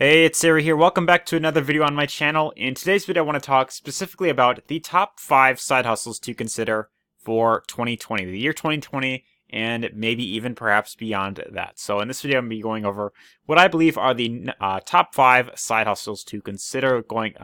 Hey, it's Arie here. Welcome back to another video on my channel. In today's video, I want to talk specifically about the top 5 side hustles to consider for 2020, the year 2020, and maybe even perhaps beyond that. So in this video, I'm going to be going over what I believe are the top 5 side hustles to consider going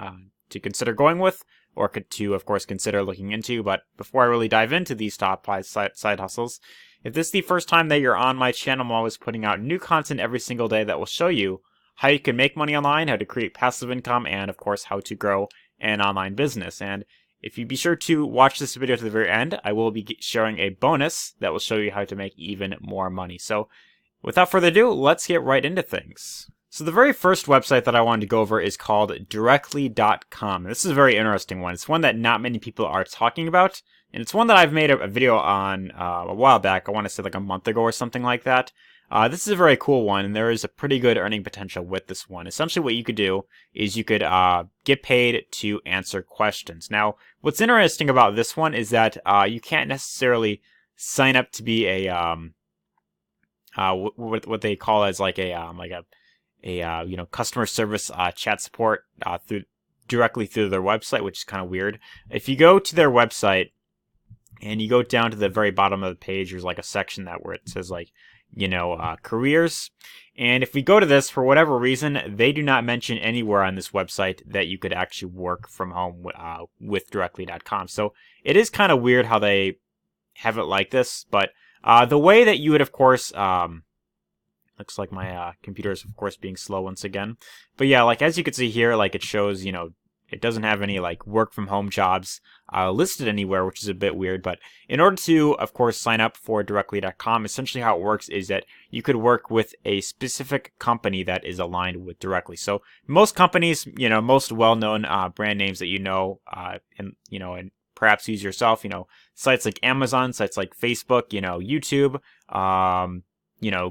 with, or to, of course, consider looking into. But before I really dive into these top 5 side hustles, if this is the first time that you're on my channel, I'm always putting out new content every single day that will show you how you can make money online, how to create passive income, and of course how to grow an online business. And if you be sure to watch this video to the very end, I will be sharing a bonus that will show you how to make even more money. So without further ado, let's get right into things. So the very first website that I wanted to go over is called Directly.com. This is a very interesting one. It's one that not many people are talking about, and it's one that I've made a video on a while back. I want to say like a month ago or something like that. This is a very cool one, and there is a pretty good earning potential with this one. Essentially what you could do is you could get paid to answer questions. Now, what's interesting about this one is that you can't necessarily sign up to be a what they call as like a customer service chat support directly through their website, which is kind of weird. If you go to their website and you go down to the very bottom of the page, there's like a section where it says like, careers. And if we go to this, for whatever reason, they do not mention anywhere on this website that you could actually work from home with Directly.com. So it is kind of weird how they have it like this. But the way that you would, of course, looks like my computer is, of course, being slow once again. But yeah, like as you can see here, like it shows, it doesn't have any like work from home jobs listed anywhere, which is a bit weird. But in order to, of course, sign up for Directly.com, essentially how it works is that you could work with a specific company that is aligned with Directly. So most companies, most well-known brand names that and perhaps use yourself, sites like Amazon, sites like Facebook, YouTube,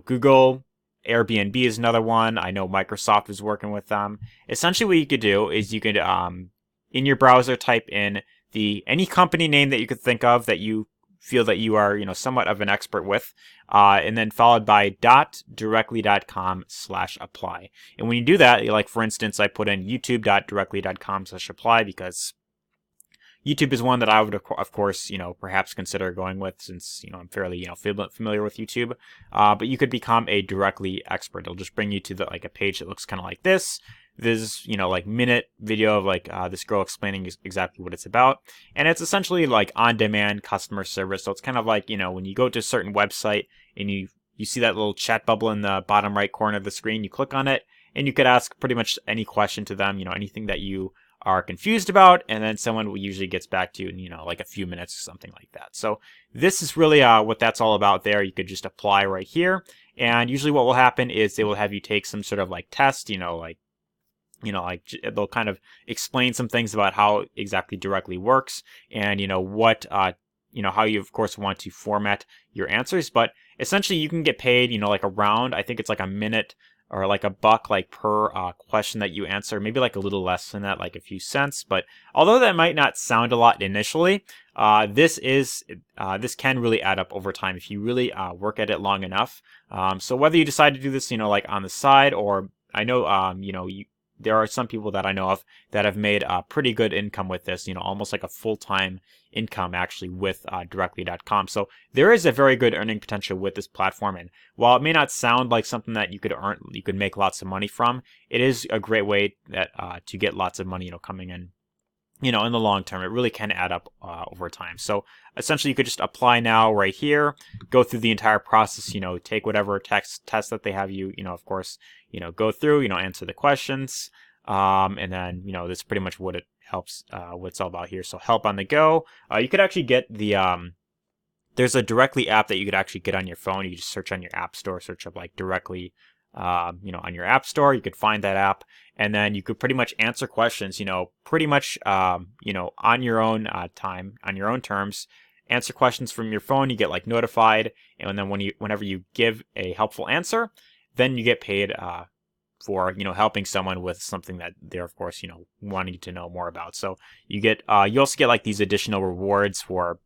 Google. Airbnb is another one. I know Microsoft is working with them. Essentially what you could do is you could, in your browser, type in any company name that you could think of that you feel that you are, somewhat of an expert with, and then followed by .directly.com/apply. And when you do that, like for instance, I put in youtube.directly.com/apply because YouTube is one that I would, of course, perhaps consider going with since, I'm fairly, familiar with YouTube. But you could become a Directly expert. It'll just bring you to a page that looks kind of like this. This, minute video of this girl explaining exactly what it's about. And it's essentially like on-demand customer service. So it's kind of like, when you go to a certain website and you see that little chat bubble in the bottom right corner of the screen, you click on it and you could ask pretty much any question to them, anything that you are confused about, and then someone usually gets back to you in, like a few minutes or something like that. So this is really what that's all about there. You could just apply right here, and usually what will happen is they will have you take some sort of test, they'll kind of explain some things about how exactly Directly works, and what how you of course want to format your answers. But essentially you can get paid, around, I think it's like a minute or like $1 per question that you answer, maybe like a little less than that, like a few cents. But although that might not sound a lot initially, this can really add up over time if you really work at it long enough. So whether you decide to do this, like on the side, or I know, there are some people that I know of that have made pretty good income with this, almost like a full-time income actually with Directly.com. So there is a very good earning potential with this platform. And while it may not sound like something that you could make lots of money from, it is a great way that to get lots of money, coming in, in the long term. It really can add up over time. So essentially you could just apply now right here, go through the entire process, take whatever test that they have you, of course, go through, answer the questions. And then, that's pretty much what it helps, what it's all about here. So help on the go. You could actually get there's a Directly app that you could actually get on your phone. You just search on your app store, search up like Directly, on your app store. You could find that app, and then you could pretty much answer questions, pretty much, on your own time, on your own terms. Answer questions from your phone. You get notified, and then whenever you give a helpful answer, then you get paid for helping someone with something that they're of course wanting to know more about. So you also get these additional rewards for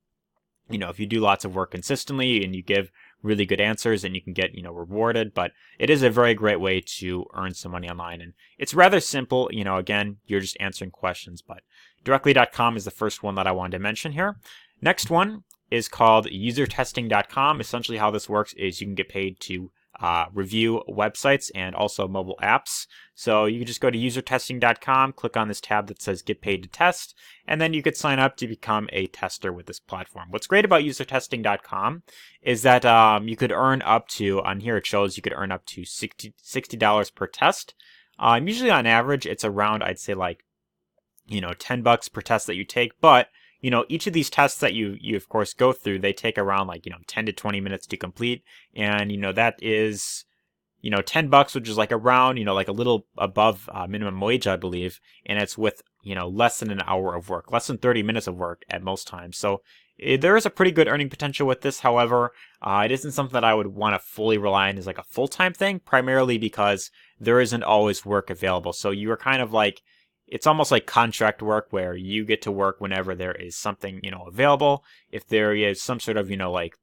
if you do lots of work consistently and you give really good answers and you can get, rewarded. But it is a very great way to earn some money online. And it's rather simple. Again, you're just answering questions. But Directly.com is the first one that I wanted to mention here. Next one is called UserTesting.com. Essentially how this works is you can get paid to review websites and also mobile apps. So you can just go to usertesting.com, click on this tab that says get paid to test, and then you could sign up to become a tester with this platform. What's great about usertesting.com is that you could earn up to, on here it shows you could earn up to $60 per test. Usually on average, it's around, I'd say like, $10 per test that you take, but each of these tests that you of course go through, they take around like, 10 to 20 minutes to complete. And, that is, $10, which is like around, like a little above minimum wage, I believe. And it's with, less than an hour of work, less than 30 minutes of work at most times. So there is a pretty good earning potential with this. However, it isn't something that I would want to fully rely on as like a full-time thing, primarily because there isn't always work available. So you are kind of like, it's almost like contract work where you get to work whenever there is something, available. If there is some sort of, like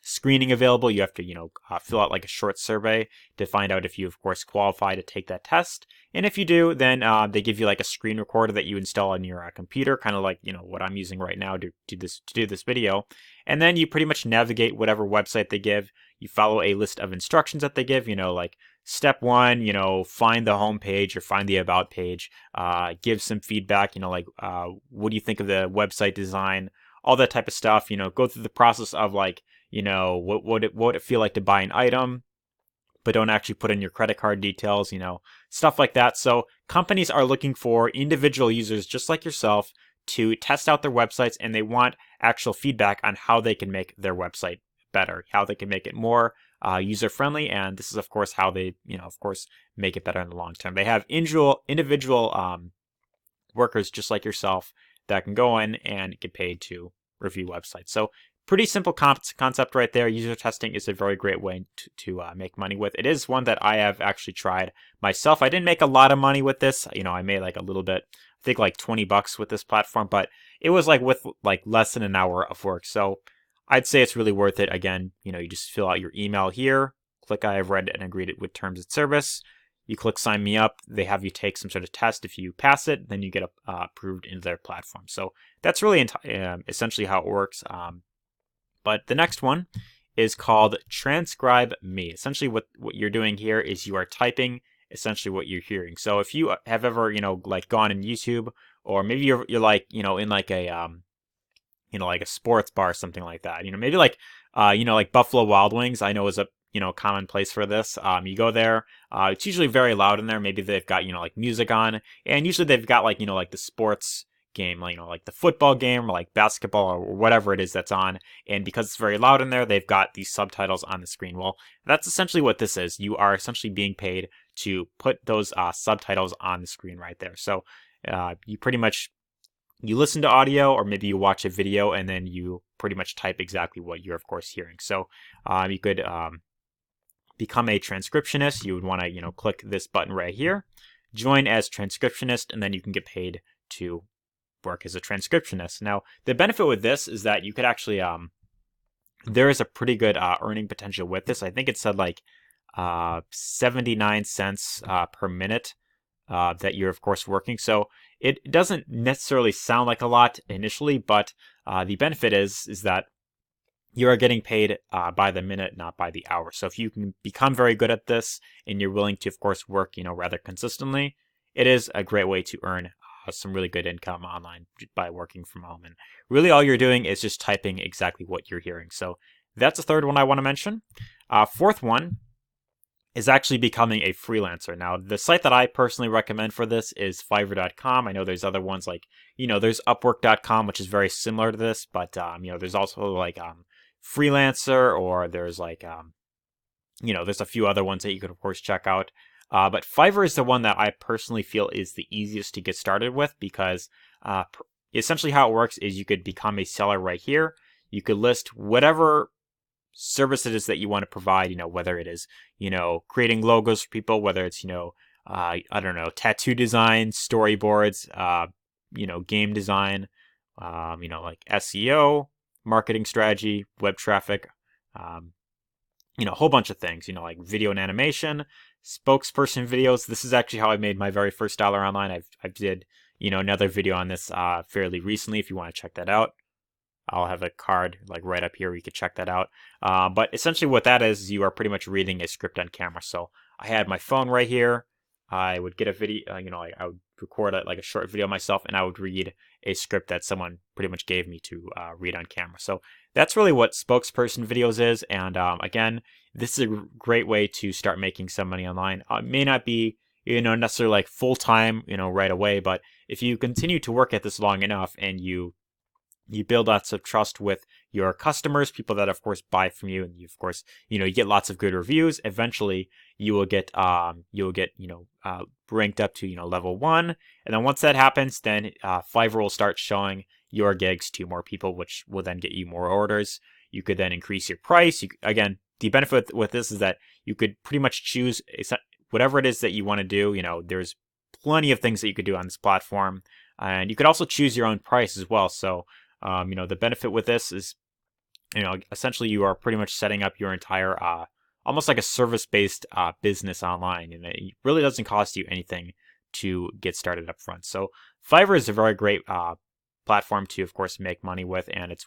screening available, you have to, fill out like a short survey to find out if you, of course, qualify to take that test. And if you do, then they give you like a screen recorder that you install on your computer, kind of like, what I'm using right now to do this video. And then you pretty much navigate whatever website they give. You follow a list of instructions that they give, like step 1, find the home page or find the about page, give some feedback, like what do you think of the website design, all that type of stuff, go through the process of like, what would it feel like to buy an item, but don't actually put in your credit card details, stuff like that. So companies are looking for individual users just like yourself to test out their websites, and they want actual feedback on how they can make their website better, how they can make it more user-friendly, and this is, of course, how they, of course, make it better in the long term. They have individual workers just like yourself that can go in and get paid to review websites. So pretty simple concept right there. User testing is a very great way to make money with. It is one that I have actually tried myself. I didn't make a lot of money with this. I made like a little bit, I think like $20 with this platform, but it was like with like less than an hour of work. So I'd say it's really worth it. Again, you just fill out your email here, click I have read and agreed with terms of service. You click sign me up. They have you take some sort of test. If you pass it, then you get approved into their platform. So that's really essentially how it works. But the next one is called Transcribe Me. Essentially what you're doing here is you are typing essentially what you're hearing. So if you have ever, like gone in YouTube, or maybe you're like, in like a, like a sports bar or something like that, maybe like, like Buffalo Wild Wings, I know is a, common place for this. You go there, it's usually very loud in there. Maybe they've got, like music on, and usually they've got like, like the sports game, like the football game or like basketball or whatever it is that's on. And because it's very loud in there, they've got these subtitles on the screen. Well, that's essentially what this is. You are essentially being paid to put those subtitles on the screen right there. So you pretty much, you listen to audio, or maybe you watch a video, and then you pretty much type exactly what you're, of course, hearing. So you could become a transcriptionist. You would want to, click this button right here, join as transcriptionist, and then you can get paid to work as a transcriptionist. Now, the benefit with this is that you could actually, there is a pretty good earning potential with this. I think it said like 79 cents per minute that you're, of course, working. So it doesn't necessarily sound like a lot initially, but the benefit is that you are getting paid by the minute, not by the hour. So if you can become very good at this and you're willing to, of course, work, rather consistently, it is a great way to earn some really good income online by working from home. And really all you're doing is just typing exactly what you're hearing. So that's the third one I want to mention. Fourth one is actually becoming a freelancer. Now, the site that I personally recommend for this is Fiverr.com. I know there's other ones like, there's Upwork.com, which is very similar to this, but, there's also like Freelancer, or there's like, there's a few other ones that you could, of course, check out. But Fiverr is the one that I personally feel is the easiest to get started with, because essentially how it works is you could become a seller right here. You could list whatever service it is that you want to provide, whether it is, creating logos for people, whether it's, I don't know, tattoo design, storyboards, game design, like SEO, marketing strategy, web traffic, a whole bunch of things, like video and animation, spokesperson videos. This is actually how I made my very first dollar online. I did, another video on this fairly recently if you want to check that out. I'll have a card like right up here where you can check that out. But essentially what that is, you are pretty much reading a script on camera. So I had my phone right here. I would get a video, I would record like a short video myself, and I would read a script that someone pretty much gave me to read on camera. So that's really what spokesperson videos is. And again, this is a great way to start making some money online. It may not be, necessarily like full time, right away, but if you continue to work at this long enough and you build lots of trust with your customers, people that of course buy from you, and you of course, you get lots of good reviews. Eventually, you will get ranked up to level 1, and then once that happens, then Fiverr will start showing your gigs to more people, which will then get you more orders. You could then increase your price. Again, the benefit with this is that you could pretty much choose whatever it is that you want to do. There's plenty of things that you could do on this platform, and you could also choose your own price as well. So the benefit with this is, essentially you are pretty much setting up your entire, almost like a service-based business online, and it really doesn't cost you anything to get started up front. So Fiverr is a very great platform to, of course, make money with, and it's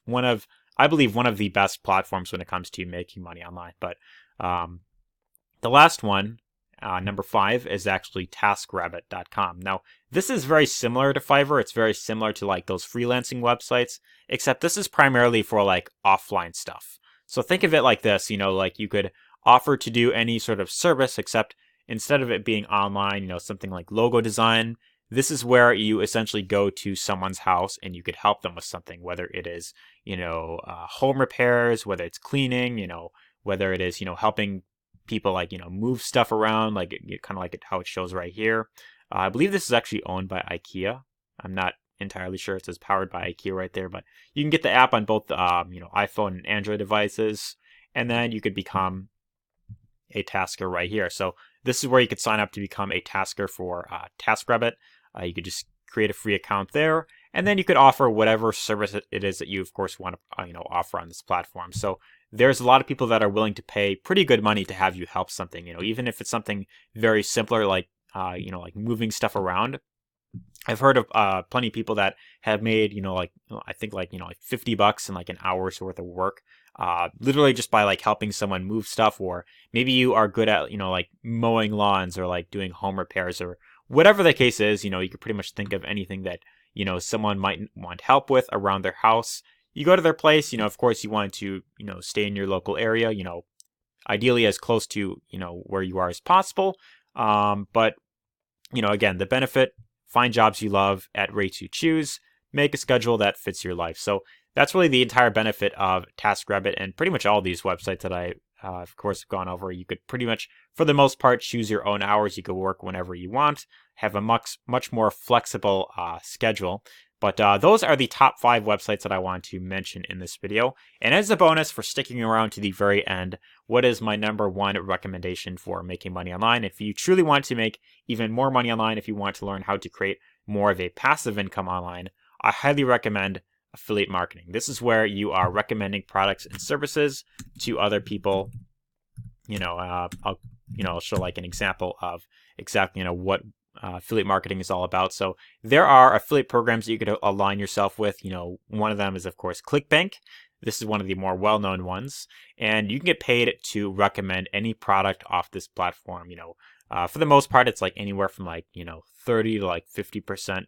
I believe, one of the best platforms when it comes to making money online. But the last one, number 5, is actually TaskRabbitcom. Now, this is very similar to Fiverr. It's very similar to like those freelancing websites, except this is primarily for like offline stuff. So think of it like this, like you could offer to do any sort of service, except instead of it being online, something like logo design, this is where you essentially go to someone's house and you could help them with something, whether it is, home repairs, whether it's cleaning, whether it is, helping people like, move stuff around, like kind of like how it shows right here. I believe this is actually owned by IKEA. I'm not entirely sure. It says powered by IKEA right there, but you can get the app on both, iPhone and Android devices, and then you could become a tasker right here. So this is where you could sign up to become a tasker for TaskRabbit. You could just create a free account there, and then you could offer whatever service it is that you, of course, want to offer on this platform. So there's a lot of people that are willing to pay pretty good money to have you help something. Even if it's something very simpler, like like moving stuff around. I've heard of plenty of people that have made I think like $50 in like an hour's worth of work, literally just by like helping someone move stuff. Or maybe you are good at like mowing lawns or like doing home repairs or whatever the case is. You could pretty much think of anything that someone might want help with around their house. You go to their place. Of course you want to stay in your local area, ideally as close to where you are as possible. But again, the benefit: find jobs you love at rates you choose, make a schedule that fits your life. So that's really the entire benefit of TaskRabbit and pretty much all these websites that I, of course, have gone over. You could pretty much, for the most part, choose your own hours. You could work whenever you want, have a much more flexible schedule. But those are the top 5 websites that I want to mention in this video. And as a bonus for sticking around to the very end, what is my number 1 recommendation for making money online? If you truly want to make even more money online, if you want to learn how to create more of a passive income online, I highly recommend affiliate marketing. This is where you are recommending products and services to other people. I'll show like an example of exactly what affiliate marketing is all about. So there are affiliate programs that you could align yourself with. One of them is, of course, ClickBank. This is one of the more well-known ones, and you can get paid to recommend any product off this platform. For the most part, it's like anywhere from like 30 to like 50%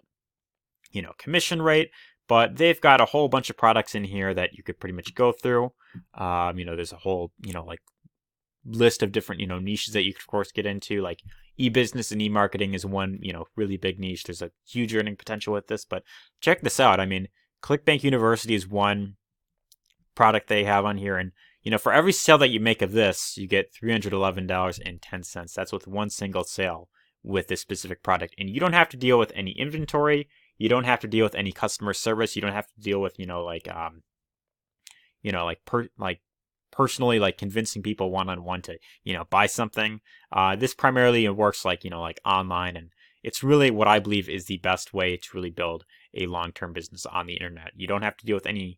commission rate. But they've got a whole bunch of products in here that you could pretty much go through. There's a whole like list of different niches that you could of course get into. Like e-business and e-marketing is one really big niche. There's a huge earning potential with this. But check this out. I mean, ClickBank University is one product they have on here, and for every sale that you make of this, you get $311.10. That's with one single sale with this specific product, and you don't have to deal with any inventory. You don't have to deal with any customer service. You don't have to deal with personally like convincing people one-on-one to buy something. This primarily works like online, and it's really what I believe is the best way to really build a long-term business on the internet. You don't have to deal with any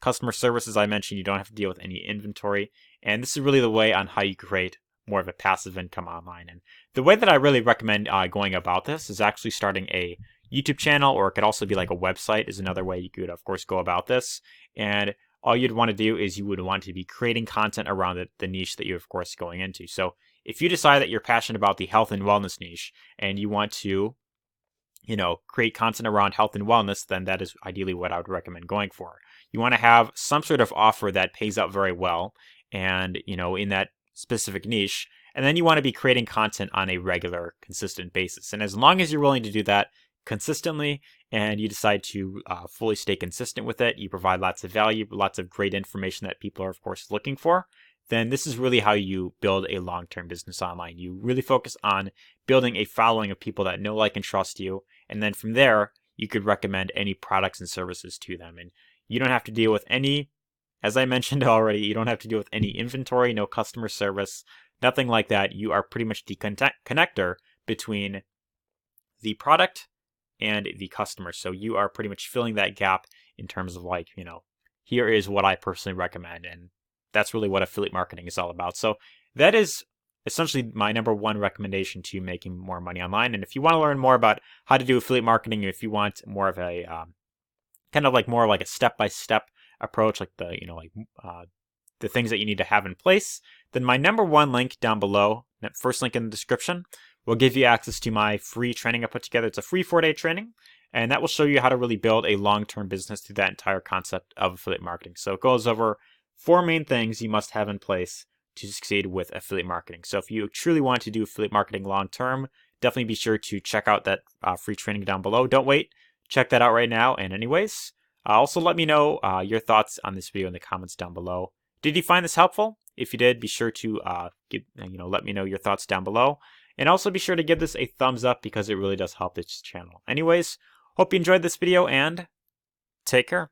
Customer service, as I mentioned, you don't have to deal with any inventory. And this is really the way on how you create more of a passive income online. And the way that I really recommend going about this is actually starting a YouTube channel, or it could also be like a website is another way you could, of course, go about this. And all you'd want to do is you would want to be creating content around the niche that you're, of course, going into. So if you decide that you're passionate about the health and wellness niche and you want to, create content around health and wellness, then that is ideally what I would recommend going for. You want to have some sort of offer that pays out very well and, in that specific niche. And then you want to be creating content on a regular, consistent basis. And as long as you're willing to do that consistently and you decide to fully stay consistent with it, you provide lots of value, lots of great information that people are, of course, looking for, then this is really how you build a long-term business online. You really focus on building a following of people that know, like, and trust you. And then from there, you could recommend any products and services to them. And you don't have to deal with any, as I mentioned already, you don't have to deal with any inventory, no customer service, nothing like that. You are pretty much the connector between the product and the customer. So you are pretty much filling that gap in terms of here is what I personally recommend. And that's really what affiliate marketing is all about. So that is essentially my number one recommendation to making more money online. And if you want to learn more about how to do affiliate marketing, if you want more of a more like a step-by-step approach, like the things that you need to have in place, then my number one link down below, that first link in the description, will give you access to my free training I put together. It's a free 4-day training, and that will show you how to really build a long-term business through that entire concept of affiliate marketing. So it goes over 4 main things you must have in place to succeed with affiliate marketing. So if you truly want to do affiliate marketing long-term, definitely be sure to check out that free training down below. Don't wait. Check that out right now. And anyways, also let me know your thoughts on this video in the comments down below. Did you find this helpful? If you did, be sure to let me know your thoughts down below. And also be sure to give this a thumbs up because it really does help this channel. Anyways, hope you enjoyed this video and take care.